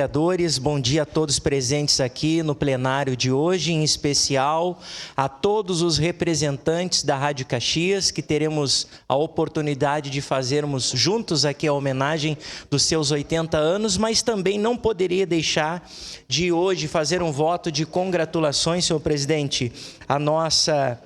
Vereadores, bom dia a todos presentes aqui no plenário de hoje, em especial a todos os representantes da Rádio Caxias, que teremos a oportunidade de fazermos juntos aqui a homenagem dos seus 80 anos, mas também não poderia deixar de hoje fazer um voto de congratulações, senhor presidente, a nossa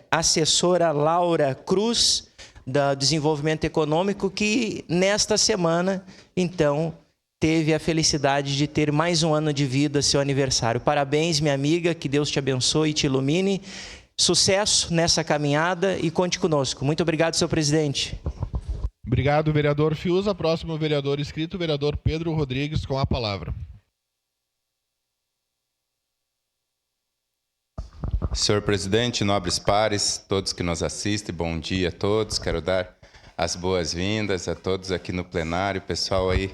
assessora Laura Cruz, do Desenvolvimento Econômico, que nesta semana, então, teve a felicidade de ter mais um ano de vida, seu aniversário. Parabéns, minha amiga, que Deus te abençoe e te ilumine. Sucesso nessa caminhada e conte conosco. Muito obrigado, senhor presidente. Obrigado, vereador Fiuza. Próximo vereador inscrito, vereador Pedro Rodrigues, com a palavra. Senhor presidente, nobres pares, todos que nos assistem, bom dia a todos. Quero dar as boas-vindas a todos aqui no plenário, pessoal aí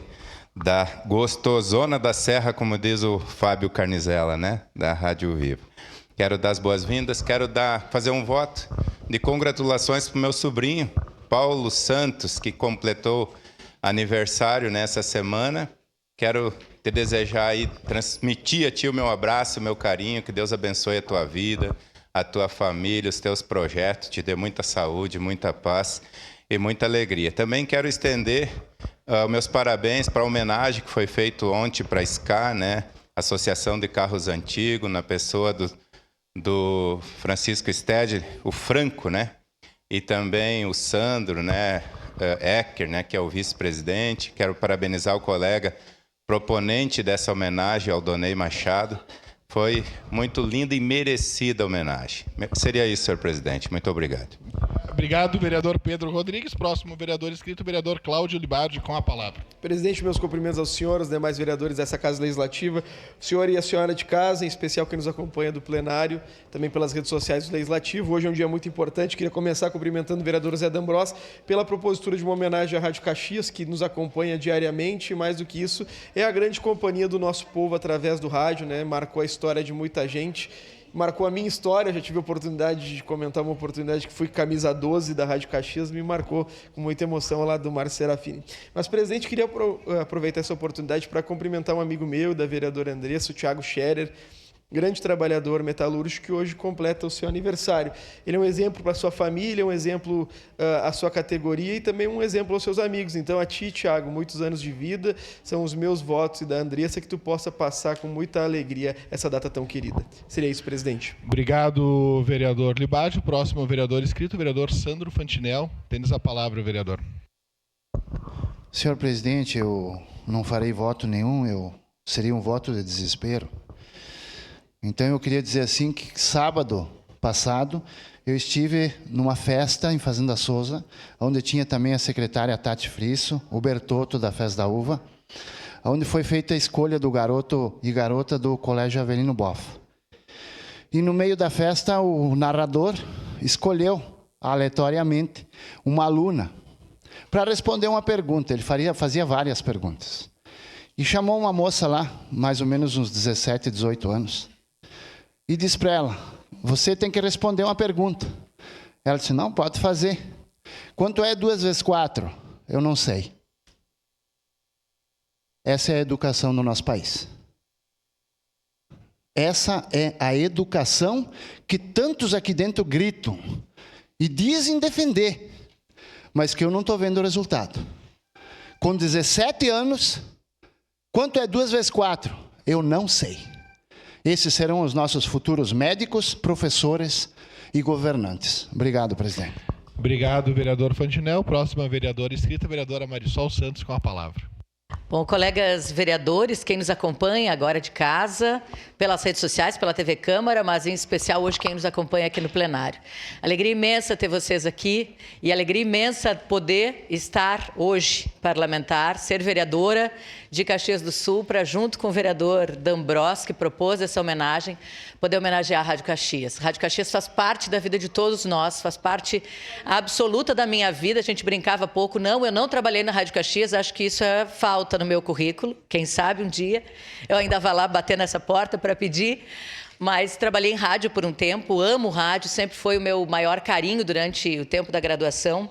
da gostosona da Serra, como diz o Fábio Carnizella, né? Da Rádio Vivo. Quero dar as boas-vindas, fazer um voto de congratulações para o meu sobrinho, Paulo Santos, que completou aniversário nessa semana. Quero te desejar e transmitir a ti o meu abraço, o meu carinho, que Deus abençoe a tua vida, a tua família, os teus projetos, te dê muita saúde, muita paz e muita alegria. Também quero estender meus parabéns para a homenagem que foi feita ontem para a SCA, né? Associação de Carros Antigos, na pessoa do Francisco Stede, o Franco, né? E também o Sandro, né? Ecker, né? Que é o vice-presidente. Quero parabenizar o colega proponente dessa homenagem ao Donei Machado. Foi muito linda e merecida a homenagem. Seria isso, senhor presidente. Muito obrigado. Obrigado, vereador Pedro Rodrigues. Próximo vereador inscrito, vereador Cláudio Libardi, com a palavra. Presidente, meus cumprimentos ao senhor, aos demais vereadores dessa Casa Legislativa, o senhor e a senhora de casa, em especial quem nos acompanha do plenário, também pelas redes sociais do Legislativo. Hoje é um dia muito importante, queria começar cumprimentando o vereador Zé D'Ambrós pela propositura de uma homenagem à Rádio Caxias, que nos acompanha diariamente, e mais do que isso, é a grande companhia do nosso povo através do rádio, né? Marcou a história de muita gente. Marcou a minha história, já tive a oportunidade de comentar uma oportunidade que fui camisa 12 da Rádio Caxias, me marcou com muita emoção lá do Márcio Serafini. Mas, presidente, queria aproveitar essa oportunidade para cumprimentar um amigo meu, da vereadora Andressa, o Thiago Scherer, grande trabalhador metalúrgico que hoje completa o seu aniversário. Ele é um exemplo para a sua família, um exemplo à sua categoria e também um exemplo aos seus amigos. Então, a ti, Thiago, muitos anos de vida, são os meus votos e da Andressa, que tu possa passar com muita alegria essa data tão querida. Seria isso, presidente. Obrigado, vereador Libardi. O próximo vereador inscrito, vereador Sandro Fantinel. Tens a palavra, vereador. Senhor presidente, eu não farei voto nenhum, seria um voto de desespero. Então, eu queria dizer assim que sábado passado eu estive numa festa em Fazenda Souza, onde tinha também a secretária Tati Frisso, o Bertotto da Festa da Uva, onde foi feita a escolha do garoto e garota do Colégio Avelino Boff. E no meio da festa, o narrador escolheu aleatoriamente uma aluna para responder uma pergunta. Ele fazia várias perguntas. E chamou uma moça lá, mais ou menos uns 17, 18 anos, e disse para ela: você tem que responder uma pergunta. Ela disse: não, pode fazer. Quanto é 2 vezes 4? Eu não sei. Essa é a educação no nosso país. Essa é a educação que tantos aqui dentro gritam e dizem defender, mas que eu não estou vendo o resultado. Com 17 anos, quanto é 2 vezes 4? Eu não sei. Esses serão os nossos futuros médicos, professores e governantes. Obrigado, presidente. Obrigado, vereador Fantinel. Próxima vereadora inscrita, vereadora Marisol Santos, com a palavra. Bom, colegas vereadores, quem nos acompanha agora de casa, pelas redes sociais, pela TV Câmara, mas em especial hoje quem nos acompanha aqui no plenário. Alegria imensa ter vocês aqui e alegria imensa poder estar hoje parlamentar, ser vereadora de Caxias do Sul, para junto com o vereador D'Ambrós, que propôs essa homenagem, poder homenagear a Rádio Caxias. A Rádio Caxias faz parte da vida de todos nós, faz parte absoluta da minha vida. A gente brincava pouco, não, eu não trabalhei na Rádio Caxias, acho que isso é falta no meu currículo. Quem sabe um dia eu ainda vá lá bater nessa porta para pedir, mas trabalhei em rádio por um tempo, amo rádio, sempre foi o meu maior carinho durante o tempo da graduação.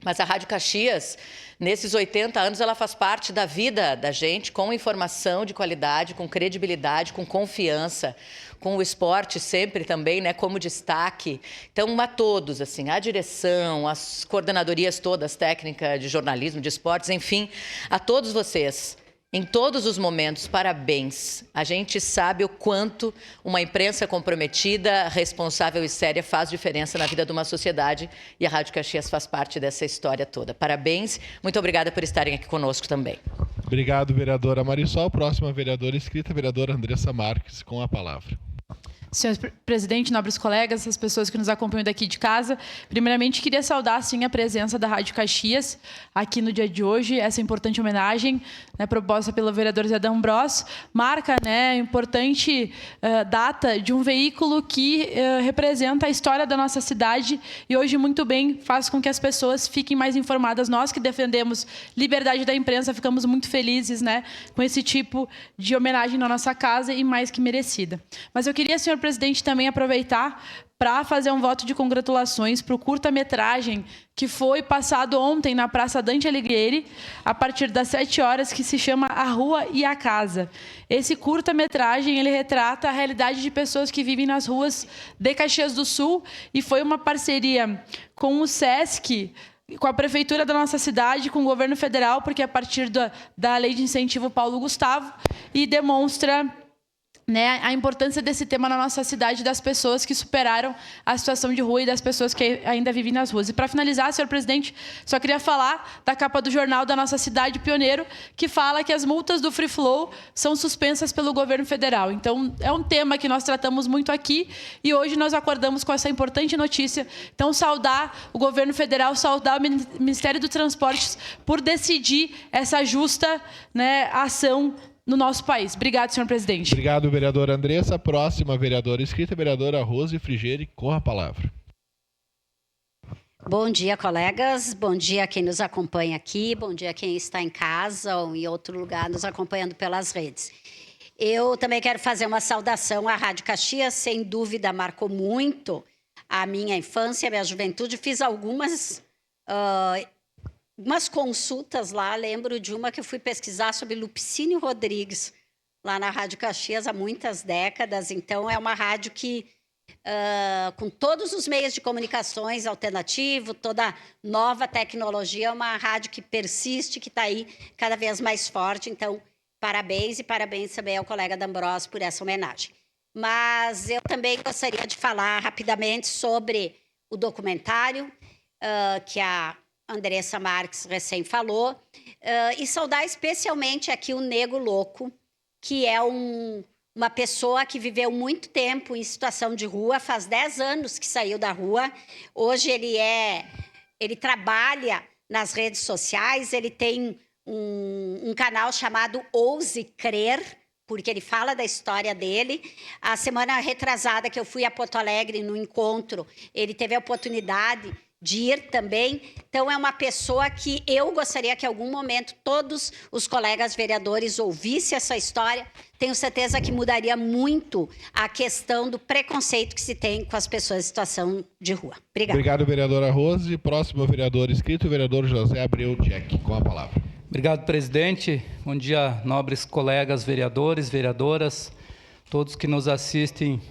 Mas a Rádio Caxias, nesses 80 anos, ela faz parte da vida da gente com informação de qualidade, com credibilidade, com confiança, com o esporte sempre também, né, como destaque. Então, a todos, assim, a direção, as coordenadorias todas, técnica de jornalismo, de esportes, enfim, a todos vocês. Em todos os momentos, parabéns. A gente sabe o quanto uma imprensa comprometida, responsável e séria faz diferença na vida de uma sociedade e a Rádio Caxias faz parte dessa história toda. Parabéns, muito obrigada por estarem aqui conosco também. Obrigado, vereadora Marisol. Próxima vereadora inscrita, vereadora Andressa Marques, com a palavra. Senhor presidente, nobres colegas, as pessoas que nos acompanham daqui de casa, primeiramente queria saudar sim a presença da Rádio Caxias aqui no dia de hoje, essa importante homenagem, né, proposta pelo vereador Zé D'Ambrós, marca, né, importante data de um veículo que representa a história da nossa cidade e hoje muito bem faz com que as pessoas fiquem mais informadas. Nós que defendemos liberdade da imprensa ficamos muito felizes, né, com esse tipo de homenagem na nossa casa e mais que merecida. Mas eu queria, senhor presidente, também aproveitar para fazer um voto de congratulações para o curta-metragem que foi passado ontem na Praça Dante Alighieri, a partir das 7 horas, que se chama A Rua e a Casa. Esse curta-metragem, ele retrata a realidade de pessoas que vivem nas ruas de Caxias do Sul e foi uma parceria com o SESC, com a prefeitura da nossa cidade, com o governo federal, porque é a partir da Lei de Incentivo Paulo Gustavo, e demonstra, né, a importância desse tema na nossa cidade, das pessoas que superaram a situação de rua e das pessoas que ainda vivem nas ruas. E para finalizar, senhor presidente, só queria falar da capa do jornal da nossa cidade, Pioneiro, que fala que as multas do Free Flow são suspensas pelo governo federal. Então, é um tema que nós tratamos muito aqui e hoje nós acordamos com essa importante notícia. Então, saudar o governo federal, saudar o Ministério do Transportes por decidir essa justa, né, ação no nosso país. Obrigado, senhor presidente. Obrigado, vereadora Andressa. Próxima vereadora inscrita, vereadora Rose Frigeri, com a palavra. Bom dia, colegas. Bom dia a quem nos acompanha aqui. Bom dia a quem está em casa ou em outro lugar nos acompanhando pelas redes. Eu também quero fazer uma saudação à Rádio Caxias. Sem dúvida, marcou muito a minha infância, a minha juventude. Fiz algumas consultas lá, lembro de uma que eu fui pesquisar sobre Lupicínio Rodrigues, lá na Rádio Caxias, há muitas décadas. Então, é uma rádio que, com todos os meios de comunicações alternativo, toda nova tecnologia, é uma rádio que persiste, que está aí cada vez mais forte. Então, parabéns e parabéns também ao colega D'Ambrós por essa homenagem. Mas eu também gostaria de falar rapidamente sobre o documentário que a Andressa Marques recém falou, e saudar especialmente aqui o Nego Louco, que é uma pessoa que viveu muito tempo em situação de rua, faz 10 anos que saiu da rua. Hoje ele trabalha nas redes sociais, ele tem um canal chamado Ouse Crer, porque ele fala da história dele. A semana retrasada que eu fui a Porto Alegre no encontro, ele teve a oportunidade de ir também. Então, é uma pessoa que eu gostaria que, em algum momento, todos os colegas vereadores ouvissem essa história. Tenho certeza que mudaria muito a questão do preconceito que se tem com as pessoas em situação de rua. Obrigada. Obrigado, vereadora Rose. Próximo vereador inscrito, o vereador José Abreu Jack, com a palavra. Obrigado, presidente. Bom dia, nobres colegas vereadores, vereadoras, todos que nos assistem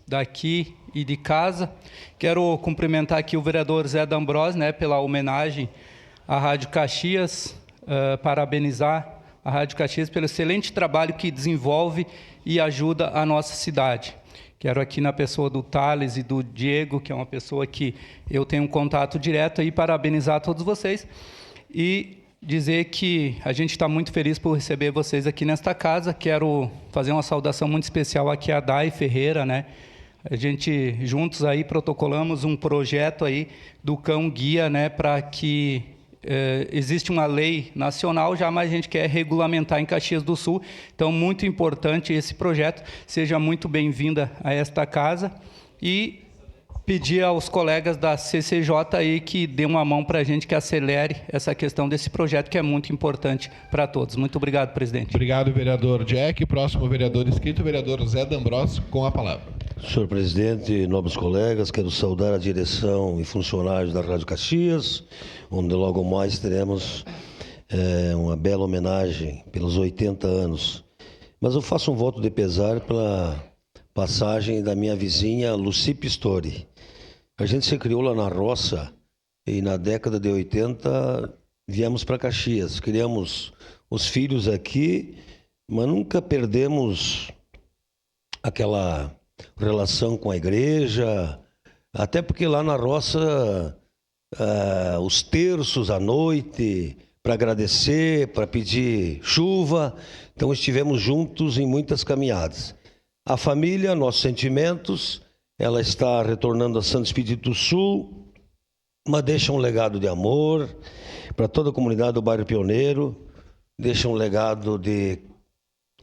daqui e de casa. Quero cumprimentar aqui o vereador Zé D'Ambrós, né, pela homenagem à Rádio Caxias, parabenizar a Rádio Caxias pelo excelente trabalho que desenvolve e ajuda a nossa cidade. Quero aqui, na pessoa do Thales e do Diego, que é uma pessoa que eu tenho um contato direto, aí, parabenizar a todos vocês e dizer que a gente está muito feliz por receber vocês aqui nesta casa. Quero fazer uma saudação muito especial aqui a Dai Ferreira, né? A gente juntos aí protocolamos um projeto aí do cão guia, né, para que existe uma lei nacional já, mas a gente quer regulamentar em Caxias do Sul. Então, muito importante esse projeto. Seja muito bem-vinda a esta casa e pedir aos colegas da CCJ aí que dê uma mão para a gente, que acelere essa questão desse projeto, que é muito importante para todos. Muito obrigado, presidente. Obrigado, vereador Jack. Próximo vereador inscrito, o vereador Zé D'Ambrós, com a palavra. Senhor presidente, nobres colegas, quero saudar a direção e funcionários da Rádio Caxias, onde logo mais teremos uma bela homenagem pelos 80 anos. Mas eu faço um voto de pesar pela passagem da minha vizinha Lucy Pistori. A gente se criou lá na roça e na década de 80 viemos para Caxias. Criamos os filhos aqui, mas nunca perdemos aquela relação com a igreja, até porque lá na roça, os terços à noite, para agradecer, para pedir chuva, então estivemos juntos em muitas caminhadas. A família, nossos sentimentos, ela está retornando a Santo Expedito do Sul, mas deixa um legado de amor para toda a comunidade do bairro Pioneiro, deixa um legado de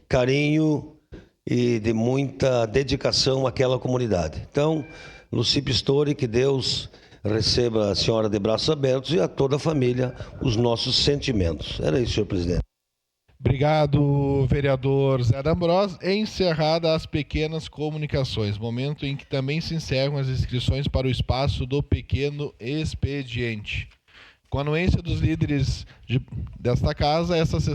carinho e de muita dedicação àquela comunidade. Então, Lucy Pistori, que Deus receba a senhora de braços abertos e a toda a família os nossos sentimentos. Era isso, senhor presidente. Obrigado, vereador Zé D'Ambrosio. Encerrada as pequenas comunicações, momento em que também se encerram as inscrições para o espaço do pequeno expediente. Com a anuência dos líderes desta casa, essa sessão